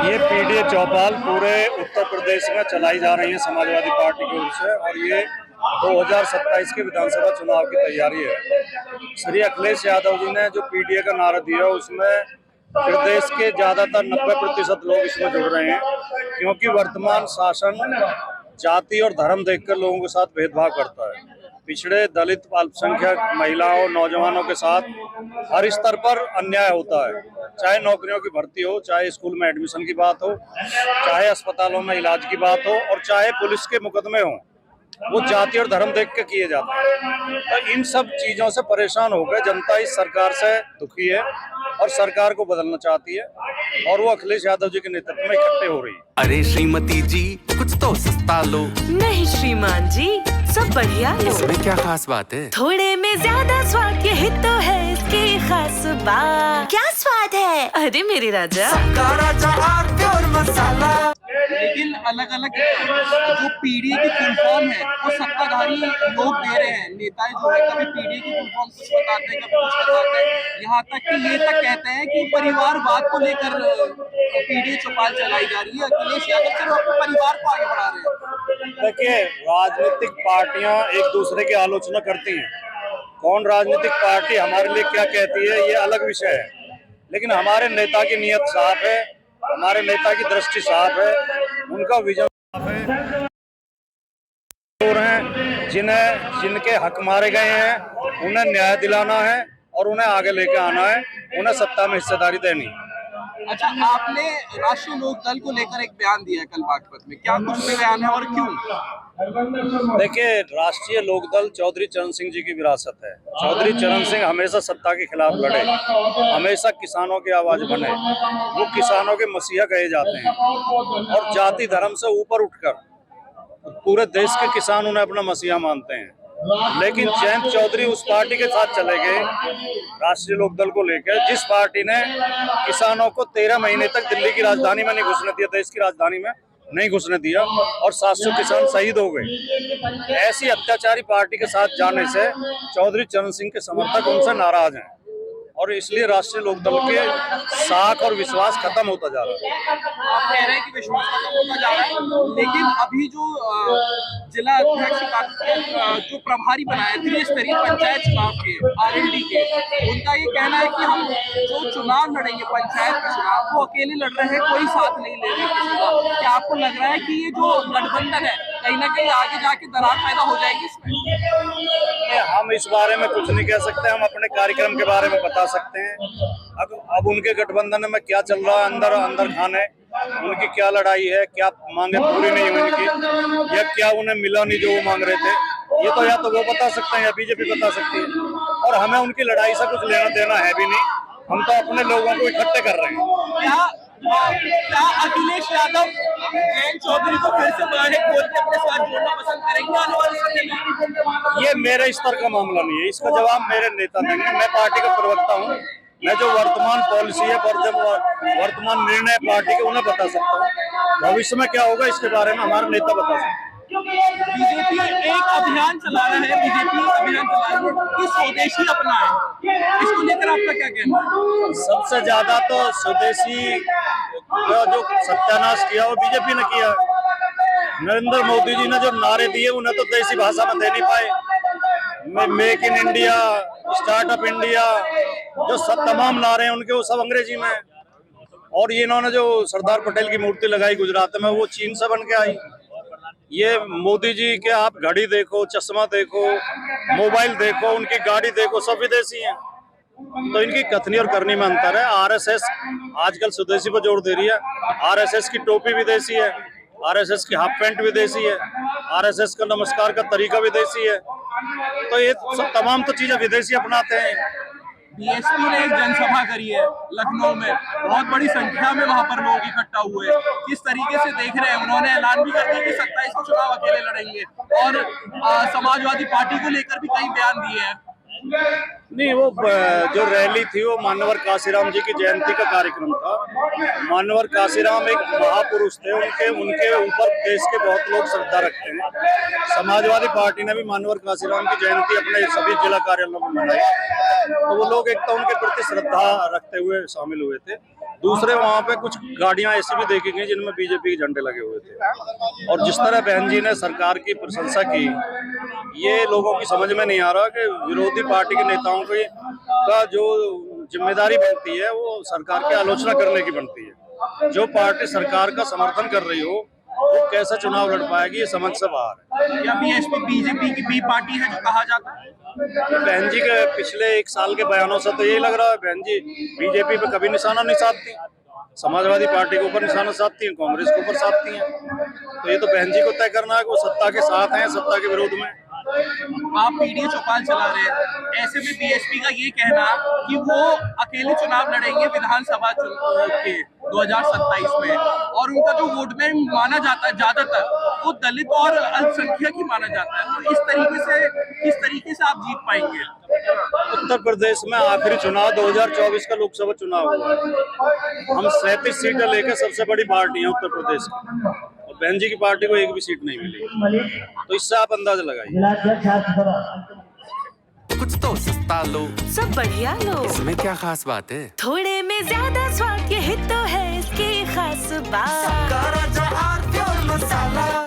ये पीडीए चौपाल पूरे उत्तर प्रदेश में चलाई जा रही है समाजवादी पार्टी की ओर से, और ये 2027 के विधानसभा चुनाव की तैयारी है। श्री अखिलेश यादव जी ने जो पीडीए का नारा दिया उसमें प्रदेश के ज्यादातर 90% लोग इसमें जुड़ रहे हैं, क्योंकि वर्तमान शासन जाति और धर्म देखकर लोगों के साथ भेदभाव करता है। पिछड़े, दलित, अल्पसंख्यक, महिलाओं, नौजवानों के साथ हर स्तर पर अन्याय होता है। चाहे नौकरियों की भर्ती हो, चाहे स्कूल में एडमिशन की बात हो, चाहे अस्पतालों में इलाज की बात हो, और चाहे पुलिस के मुकदमे हो, वो जाति और धर्म देख के किए जाते हैं। तो इन सब चीजों से परेशान होकर जनता इस सरकार से दुखी है और सरकार को बदलना चाहती है, और वो अखिलेश यादव जी के नेतृत्व में इकट्ठे हो रही है। अरे श्रीमती जी, कुछ तो सस्ता लो। नहीं श्रीमान जी, सब बढ़िया लो। इसमें क्या खास बात है? थोड़े में ज्यादा स्वाद, यही तो है इसकी खास बात। क्या स्वाद है? अरे मेरे राजा, राजा और मसाला। लेकिन अलग अलग जो पीढ़ी की फुल फॉर्म है वो सत्ताधारी लोग दे रहे हैं। नेताएं जो है कभी पीढ़ी की फुल फॉर्म कुछ बताते हैं, कभी कुछ बताते हैं, यहाँ तक कि ये तक कहते हैं कि परिवारवाद को लेकर पीढ़ी चौपाल चलाई जा रही है। अखिलेश यादव सिर्फ अपने परिवार को आगे बढ़ा रहे हैं। देखिए, राजनीतिक पार्टियां एक दूसरे की आलोचना करती हैं। कौन राजनीतिक पार्टी हमारे लिए क्या कहती है ये अलग विषय है, लेकिन हमारे नेता की नीयत साफ है, हमारे नेता की दृष्टि साफ है, उनका विजन साफ है। जिनके हक मारे गए हैं उन्हें न्याय दिलाना है और उन्हें आगे लेके आना है, उन्हें सत्ता में हिस्सेदारी देनी है। अच्छा, आपने राष्ट्रीय लोक दल को लेकर एक बयान दिया है कल बागपत में, क्या कुछ बयान है और क्यों? देखिए, राष्ट्रीय लोकदल चौधरी चरण सिंह जी की विरासत है। चौधरी चरण सिंह हमेशा सत्ता के खिलाफ लड़े, हमेशा किसानों की आवाज बने। वो किसानों के मसीहा कहे जाते हैं, और जाति धर्म से ऊपर उठकर पूरे देश के किसान उन्हें अपना मसीहा मानते हैं। लेकिन जयंत चौधरी उस पार्टी के साथ चले गए, राष्ट्रीय लोकदल को लेकर, जिस पार्टी ने किसानों को 13 महीने तक दिल्ली की राजधानी में नहीं घुसने दिया, देश की राजधानी में नहीं घुसने दिया, और 700 किसान शहीद हो गए। ऐसी अत्याचारी पार्टी के साथ जाने से चौधरी चरण सिंह के समर्थक उनसे नाराज हैं, और इसलिए राष्ट्रीय लोकदल के साख और विश्वास खत्म होता जा रहा है। आप कह रहे हैं कि विश्वास खत्म होता जा रहा है, लेकिन अभी जो जिला अध्यक्ष जो प्रभारी बनाए त्रिस्तरीय पंचायत चुनाव के आरएलडी के, उनका ये कहना है कि हम जो चुनाव लड़ेंगे पंचायत के चुनाव वो अकेले लड़ रहे हैं, कोई साथ नहीं ले रहे किसी का। क्या आपको लग रहा है कि ये जो गठबंधन है कहीं ना कहीं आगे जाके दरार पैदा हो जाएगी इसमें? हम इस बारे में कुछ नहीं कह सकते, हम अपने कार्यक्रम के बारे में बता सकते हैं। अब उनके गठबंधन में क्या चल रहा है अंदर खाने, उनकी क्या लड़ाई है, क्या मांगे पूरी नहीं हुई उनकी, या क्या उन्हें मिला नहीं जो वो मांग रहे थे, ये तो या तो वो बता सकते हैं या बीजेपी बता सकती है। और हमें उनकी लड़ाई से कुछ लेना देना है भी नहीं, हम तो अपने लोगों को इकट्ठे कर रहे हैं। क्या अखिलेश यादव जयंत चौधरी को फिर से बाहर खोल के अपने साथ जोड़ना पसंद करेंगे आने वाले समय में? ये मेरे स्तर का मामला नहीं है, इसका जवाब मेरे नेता देंगे। मैं पार्टी का प्रवक्ता हूँ, मैं जो वर्तमान पॉलिसी है और जब वर्तमान निर्णय पार्टी के उन्हें बता सकता हूँ। भविष्य में क्या होगा इसके बारे में हमारे नेता बता सकते हैं। बीजेपी एक अभियान चला रहा है, कि स्वदेशी अपनाएं, इसको लेकर आपका क्या कहना है? सबसे ज्यादा तो स्वदेशी जो सत्यानाश किया वो बीजेपी ने किया। नरेंद्र मोदी जी ने जो नारे दिए उन्हें तो देसी भाषा में दे नहीं पाए। Make in India, startup India, जो सब तमाम नारे हैं उनके वो सब अंग्रेजी में। और ये इन्होंने जो सरदार पटेल की मूर्ति लगाई गुजरात में, वो चीन से बन के आई। ये मोदी जी के आप घड़ी देखो, चश्मा देखो, मोबाइल देखो, उनकी गाड़ी देखो, सब विदेशी हैं। तो इनकी कथनी और करनी में अंतर है। आरएसएस आजकल स्वदेशी पर जोर दे रही है। आरएसएस की टोपी विदेशी है, आरएसएस की हाफ पैंट विदेशी है, आरएसएस का नमस्कार का तरीका विदेशी है। तो ये सब तमाम तो चीजें विदेशी अपनाते हैं। बीएसपी ने एक जनसभा करी है लखनऊ में, बहुत बड़ी संख्या में वहां पर लोग इकट्ठा हुए। किस तरीके से देख रहे हैं? उन्होंने ऐलान भी कर दिया कि 27 को चुनाव अकेले लड़ेंगे, और समाजवादी पार्टी को लेकर भी कई बयान दिए हैं। नहीं, वो जो रैली थी वो मान्यवर काशीराम जी की जयंती का कार्यक्रम था। मान्यवर काशीराम एक महापुरुष थे, उनके ऊपर देश के बहुत लोग श्रद्धा रखते हैं। समाजवादी पार्टी ने भी मान्यवर काशीराम की जयंती अपने सभी जिला कार्यालयों में मनाई, तो वो लोग एक तो उनके प्रति श्रद्धा रखते हुए शामिल हुए थे। दूसरे वहाँ पे कुछ गाड़ियां ऐसी भी देखी गई जिनमें बीजेपी के झंडे लगे हुए थे। और जिस तरह बहन जी ने सरकार की प्रशंसा की, ये लोगों की समझ में नहीं आ रहा कि विरोधी पार्टी के नेताओं का जो जिम्मेदारी बनती है वो सरकार की आलोचना करने की बनती है। जो पार्टी सरकार का समर्थन कर रही हो वो कैसा चुनाव लड़ पाएगी, ये समझ से बाहर है। या बीएसपी बीजेपी की बी पार्टी है जो कहा जाता है? बहन जी के पिछले 1 साल के बयानों से तो यही लग रहा है बहन जी बीजेपी पे कभी निशाना नहीं साधती, समाजवादी पार्टी के ऊपर निशाना साधती हैं, कांग्रेस के ऊपर साधती हैं। तो ये तो बहन जी को तय करना है कि वो सत्ता के साथ हैं, सत्ता के विरोध में। आप पीडीए चौपाल चला रहे हैं, ऐसे में बीएसपी का ये कहना कि वो अकेले चुनाव लड़ेंगे विधानसभा के 2027 में, और उनका जो वोट बैंक माना जाता है ज्यादातर वो दलित और अल्पसंख्यक ही माना जाता है, तो किस तरीके से आप जीत पाएंगे? उत्तर प्रदेश में आखिरी चुनाव 2024 का लोकसभा चुनाव हुआ है। हम 37 सीटें लेकर सबसे बड़ी पार्टी है उत्तर प्रदेश की, और बहन जी की पार्टी को एक भी सीट नहीं मिली, तो इससे आप अंदाजा लगाइए। कुछ तो सस्ता लो, सब बढ़िया लो, इसमें क्या खास बात है? थोड़े में ज्यादा स्वाद, यही तो है इसकी खास बात।